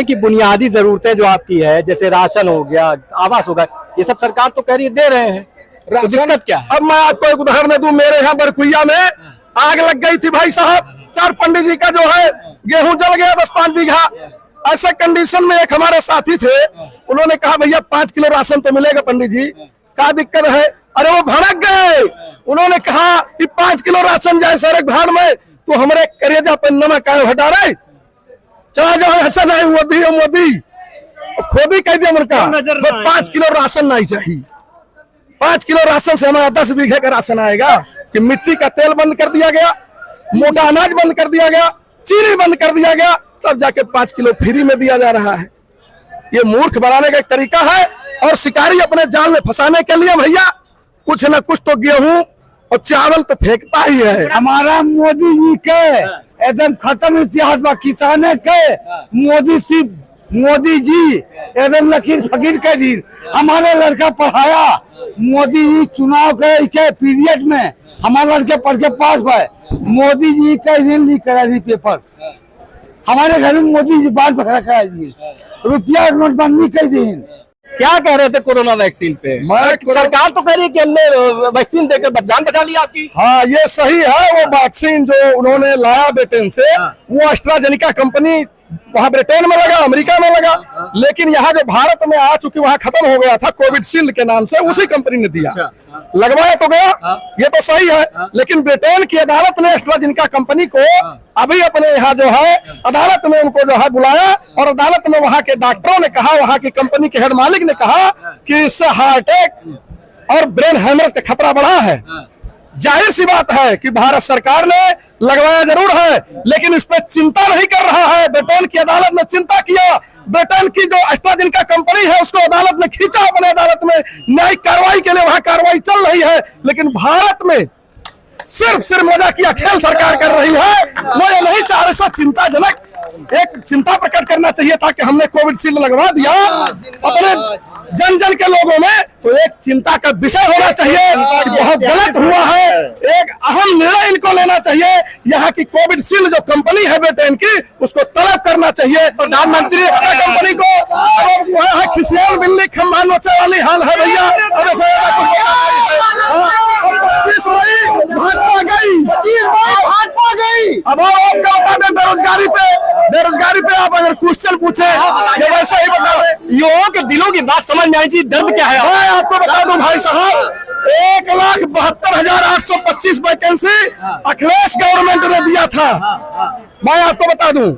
कि बुनियादी जरूरतें जो आपकी है, जैसे राशन हो गया, आवास हो गया, ये सब सरकार तो कह रही है दे रहे हैं, तो दिक्कत क्या है? अब मैं आपको एक उदाहरण दूं, मेरे यहाँ बरकुइया में आग लग गई थी भाई साहब, 4 पंडित जी का जो है गेहूं जल गया 10-5 बीघा। ऐसे कंडीशन में एक हमारे साथी थे, उन्होंने कहा भैया 5 किलो राशन तो मिलेगा पंडित जी, क्या दिक्कत है? अरे वो भड़क गए, उन्होंने कहा कि 5 किलो राशन जाए सड़क भाड़ में तो हमारे करेजा पे नमक आए हटा रहे, चला जाओ ऐसा नहीं मोदी खोदी कह दिया उनका 5 किलो राशन नहीं चाहिए। 5 किलो राशन से हमारा 10 बीघे का राशन आएगा कि मिट्टी का तेल बंद कर दिया गया, मोटा अनाज बंद कर दिया गया, चीनी बंद कर दिया गया, तब जाके 5 किलो फ्री में दिया जा रहा है। ये मूर्ख बनाने का एक तरीका है और शिकारी अपने जाल में फंसाने के लिए भैया कुछ न कुछ तो गेहूं और चावल तो फेंकता ही है। हमारा मोदी जी के एकदम खत्म इतिहास बा, किसाने के मोदी जी एकदम लकीर फकीर के जी। हमारे लड़का पढ़ाया मोदी जी, चुनाव के पीरियड में हमारे लड़के पढ़ के पास हुए, मोदी जी का दिन लीक करा दी पेपर, हमारे घर में मोदी जी बात पकड़ा करा दी, रुपया नोटबंदी कर दी। क्या कह रहे थे कोरोना वैक्सीन पे? सरकार तो कह रही है कि हमने वैक्सीन देकर जान बचा ली आपकी। हाँ ये सही है, वो वैक्सीन जो उन्होंने लाया ब्रिटेन से, वो एस्ट्राजेनिका कंपनी वहाँ ब्रिटेन में लगा, अमेरिका में लगा, लेकिन यहाँ जो भारत में आ चुकी वहाँ खत्म हो गया था कोविशील्ड के नाम से, उसी कंपनी ने दिया। लगवाया तो गया, ये तो सही है, लेकिन ब्रिटेन की अदालत ने एस्ट्राजेनिका कंपनी को अभी अपने यहाँ जो है अदालत में उनको जो है बुलाया और अदालत में वहाँ के डॉक्टरों ने कहा, वहाँ की कंपनी के हेड मालिक ने कहा कि इससे हार्ट अटैक और ब्रेन हैमरेज का खतरा बढ़ा है। जाहिर सी बात है कि भारत सरकार ने लगवाया जरूर है, लेकिन इस पर चिंता नहीं कर रहा है। ब्रिटेन की अदालत ने चिंता किया, ब्रिटेन की जो एस्ट्राजेनिका कंपनी है उसको अदालत ने खींचा अपने अदालत में, न्यायिक कार्रवाई के लिए वहां कार्रवाई चल रही है, लेकिन भारत में सिर्फ मजाकिया खेल सरकार कर रही है। वो ये नहीं चाह रहे, चिंताजनक एक चिंता प्रकट करना चाहिए था कि हमने कोविशील्ड लगवा दिया अपने जन के लोगों में, तो एक चिंता का विषय होना चाहिए कि बहुत गलत हुआ है। एक अहम निर्णय इनको लेना चाहिए, यहाँ की कोविशील्ड जो कंपनी है ब्रिटेन की, उसको तलब करना चाहिए प्रधानमंत्री कंपनी को। खिसियान बिल्ली खम्भा नोचे वाली हाल है भैया। अब 25 मई भाजपा गई, 25 मई भाजपा गई। अब बेरोजगारी पे आप अगर क्वेश्चन पूछे ये वैसे ही बता रहे, युवाओं के दिलों की बात समझ में आई चाहिए, दर्द क्या है। मैं आपको बता दूं भाई साहब, 1,72,825 वैकेंसी अखिलेश गवर्नमेंट ने दिया था, मैं आपको बता दूं,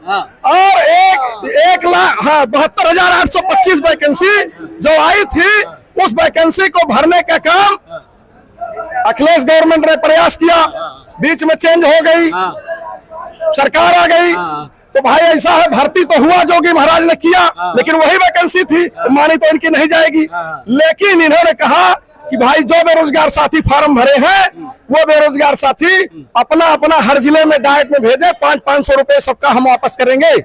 और 1,72,825 वैकेंसी जो आई थी, उस वैकेंसी को भरने का काम अखिलेश गवर्नमेंट ने प्रयास किया, बीच में चेंज हो गई, सरकार आ गई, तो भाई ऐसा है, भर्ती तो हुआ जोगी महाराज ने किया, लेकिन वही वैकेंसी थी, तो मानी तो इनकी नहीं जाएगी। लेकिन इन्होंने कहा कि भाई जो बेरोजगार साथी फार्म भरे हैं, वो बेरोजगार साथी अपना अपना हर जिले में डाइट में भेजे, 500-500 रुपए सबका हम वापस करेंगे।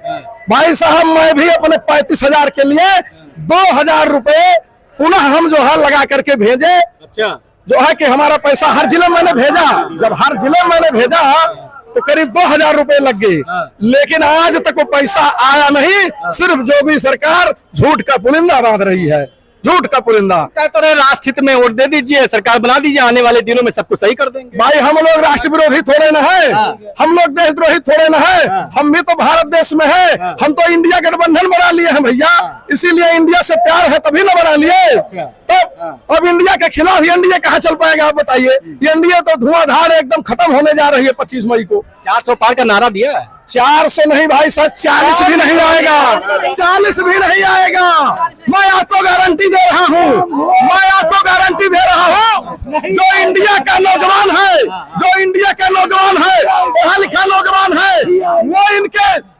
भाई साहब मैं भी अपने 35,000 के लिए 2,000 रुपए पुनः हम जो है लगा करके भेजे। अच्छा, जो है कि हमारा पैसा हर जिले में मैंने भेजा, जब हर जिले में मैंने भेजा तो करीब 2,000 रुपए लग गए, लेकिन आज तक वो पैसा आया नहीं। सिर्फ जोगी सरकार झूठ का पुलिंदा बांध रही है, झूठ का पुलिंदा। तो राष्ट्र हित में वोट दे दीजिए, सरकार बना दीजिए, आने वाले दिनों में सब कुछ सही कर देंगे। भाई हम लोग राष्ट्र विरोधी थोड़े न है, हम लोग देशद्रोही थोड़े न है, हम भी तो भारत देश में है, हम तो इंडिया गठबंधन बना लिए हैं भैया, इसीलिए इंडिया से प्यार है तभी न बना लिए। तब अब इंडिया के खिलाफ एनडीए कहाँ चल पाएगा आप बताइए? एनडीए तो धुआंधार एकदम खत्म होने जा रही है 25 मई को। 400 पार का नारा दिया है, 400 नहीं भाई साहब, 40 भी नहीं आएगा, 40 भी नहीं आएगा। मैं आपको गारंटी दे रहा हूँ, मैं आपको गारंटी दे रहा हूँ, जो इंडिया का नौजवान है, जो इंडिया का नौजवान है, पढ़ा लिखा नौजवान है, वो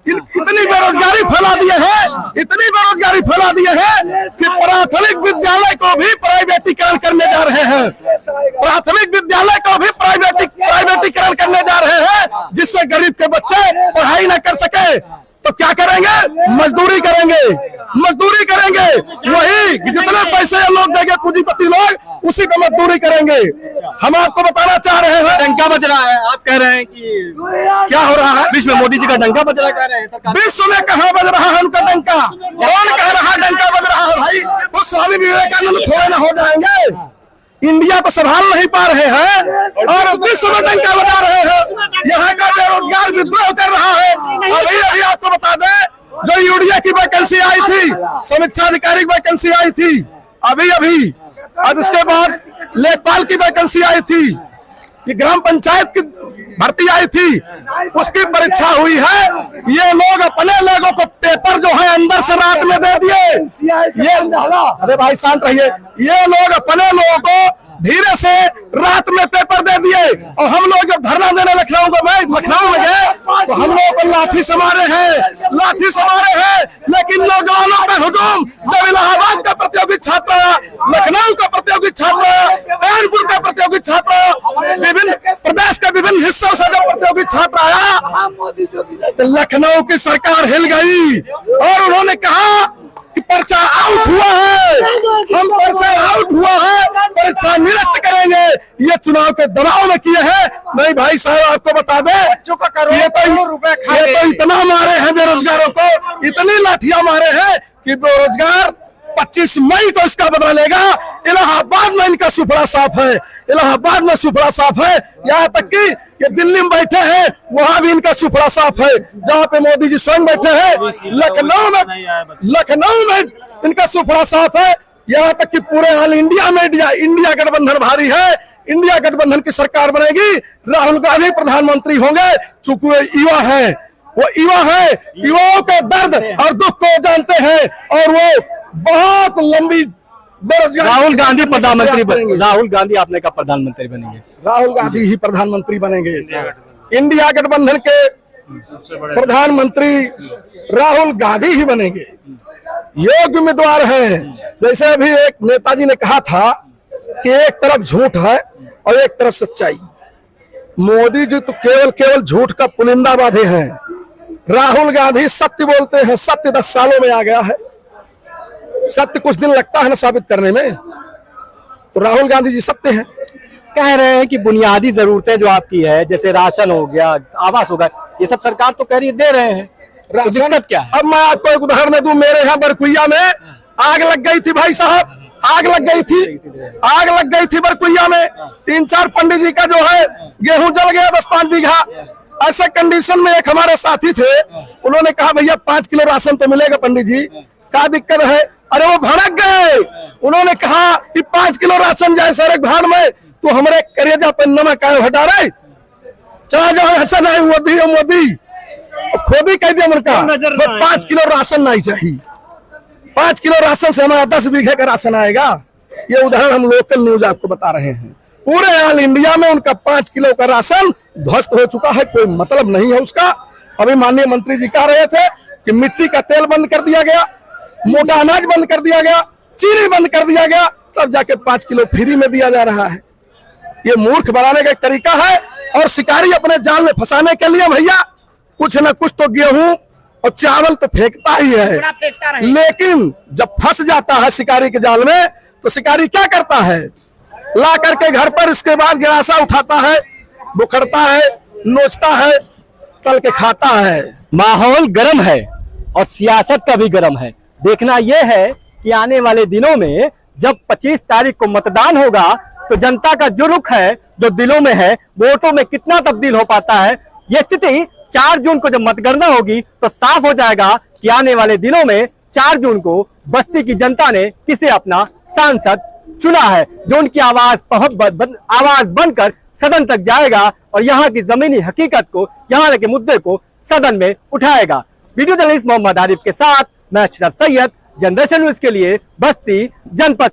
इतनी बेरोजगारी फैला दिए हैं, इतनी बेरोजगारी फैला दिए हैं कि प्राथमिक विद्यालय को भी प्राइवेटीकरण करने जा रहे हैं, प्राथमिक विद्यालय को भी प्राइवेटीकरण करने जा रहे हैं, जिससे गरीब के बच्चे पढ़ाई न कर सके। तो क्या करेंगे? मजदूरी करेंगे, मजदूरी करेंगे, वही जितने पैसे लोग देंगे पूंजीपति लोग, उसी पे मजदूरी करेंगे। हम आपको बताना चाह रहे हैं, डंका बज रहा है, आप कह रहे हैं कि क्या हो रहा है? विश्व में मोदी जी का डंका बज रहा है, कह रहे हैं सरकार। विश्व में कहाँ बज रहा है उनका डंका? जाएगा। कौन कह रहा है डंका बज रहा है भाई? वो स्वामी विवेकानंद थोड़े ना हो जाएंगे। इंडिया को संभाल नहीं पा रहे हैं और विश्व में डंका बजा रहे हैं। यहाँ का बेरोजगार विद्रोह कर रहा है। अभी अभी आपको बता दें, जो यूरिया की वैकेंसी आई थी, समीक्षा अधिकारी की वैकेंसी आई थी अभी अभी, अब उसके बाद लेखपाल की वैकेंसी आई थी, ये ग्राम पंचायत की भर्ती आई थी, उसकी परीक्षा हुई है। ये लोग अपने लोगों को पेपर जो है अंदर से रात में दे दिए। ये अरे भाई शांत रहिए। ये लोग अपने लोगों को धीरे से रात में पेपर दे दिए और हम लोग जब धरना देने लखनऊ में गए तो हम लोगों को लाठी से मारे हैं। लेकिन नौजवानों पे हुजूम, जब इलाहाबाद का प्रतियोगी छात्र, लखनऊ का प्रतियोगी छात्र, कानपुर का प्रतियोगी छात्र, विभिन्न प्रदेश के विभिन्न हिस्सों से जब प्रतियोगी छात्र आया तो लखनऊ की सरकार हिल गई और उन्होंने कहा कि पर्चा आउट हुआ है, हम पर्चा आउट हुआ है, परीक्षा निरस्त करेंगे। ये चुनाव के दबाव में किए हैं। नहीं भाई साहब, आपको बता दें, ये तो इतना मारे हैं बेरोजगारों को, इतनी लाठियां मारे हैं कि बेरोजगार 25 मई को इसका बदला लेगा। इलाहाबाद में इनका सुपड़ा साफ है, इलाहाबाद में सुपड़ा साफ है। यहाँ तक कि ये दिल्ली में बैठे हैं, वहां भी इनका सुपड़ा साफ है। जहाँ पे मोदी जी स्वयं बैठे हैं, लखनऊ में इनका सुपड़ा साफ है। यहाँ तक कि पूरे हाल इंडिया में इंडिया गठबंधन भारी है। इंडिया गठबंधन की सरकार बनेगी, राहुल गांधी प्रधानमंत्री होंगे। चूंकि वो युवा है, युवाओं के दर्द और दुख को जानते हैं और वो बहुत लंबी बेरोजगारी। राहुल गांधी प्रधानमंत्री बनेंगे। राहुल गांधी आपने कहा प्रधानमंत्री बनेंगे। राहुल गांधी ही प्रधानमंत्री बनेंगे। इंडिया गठबंधन के प्रधानमंत्री राहुल गांधी ही बनेंगे। योग्य उम्मीदवार हैं। जैसे अभी एक नेताजी ने कहा था कि एक तरफ झूठ है और एक तरफ सच्चाई। मोदी जी तो केवल झूठ का पुलिंदा बांधे हैं। राहुल गांधी सत्य बोलते हैं। सत्य 10 सालों में आ गया है। सत्य कुछ दिन लगता है ना साबित करने में, तो राहुल गांधी जी सत्य हैं। कह रहे हैं कि बुनियादी जरूरतें जो आपकी है, जैसे राशन हो गया, आवास हो गया, ये सब सरकार तो कह रही है दे रहे हैं। तो दिक्कत क्या है? अब मैं आपको एक उदाहरण दूं। मेरे यहाँ बरकुइया में आग लग गई थी भाई साहब, आग लग गई थी बरकुइया में। 3-4 पंडित जी का जो है गेहूं जल गया 10-5 बीघा। ऐसे कंडीशन में एक हमारे साथी थे, उन्होंने कहा भैया 5 किलो राशन तो मिलेगा पंडित जी, क्या दिक्कत है? अरे वो भड़क गए। उन्होंने कहा कि 5 किलो राशन जाए सर एक भाड़ में, तो हमारे करेजा पे नमक आए हटा रहे, चला जाओ ऐसा नहीं मोदी खोदी कह दिया उनका। 5 किलो राशन नहीं चाहिए। 5 किलो राशन से हमारा 10 बीघे का राशन आएगा। ये उदाहरण हम लोकल न्यूज आपको बता रहे हैं। पूरे ऑल इंडिया में उनका 5 किलो का राशन ध्वस्त हो चुका है, कोई मतलब नहीं है उसका। अभी माननीय मंत्री जी कह रहे थे कि मिट्टी का तेल बंद कर दिया गया, मोटा अनाज बंद कर दिया गया, चीनी बंद कर दिया गया, तब जाके 5 किलो फ्री में दिया जा रहा है। ये मूर्ख बनाने का एक तरीका है। और शिकारी अपने जाल में फंसाने के लिए भैया कुछ न कुछ तो गेहूं और चावल तो फेंकता ही है। लेकिन जब फंस जाता है शिकारी के जाल में, तो शिकारी क्या करता है? ला करके घर पर इसके बाद गिलासा उठाता है, बुखड़ता है, नोचता है, तल के खाता है। माहौल गर्म है और सियासत का भी गर्म है। देखना यह है कि आने वाले दिनों में जब 25 तारीख को मतदान होगा तो जनता का जो रुख है, जो दिलों में है, वोटों में कितना तब्दील हो पाता है। यह स्थिति 4 जून को जब मतगणना होगी तो साफ हो जाएगा कि आने वाले दिनों में 4 जून को बस्ती की जनता ने किसे अपना सांसद चुना है, जो उनकी आवाज बनकर सदन तक जाएगा और यहाँ की जमीनी हकीकत को, यहाँ के मुद्दे को सदन में उठाएगा। वीडियो जर्नलिस्ट मोहम्मद आरिफ के साथ मैं अशरफ सैयद, जनरेशन न्यूज के लिए बस्ती जनपद।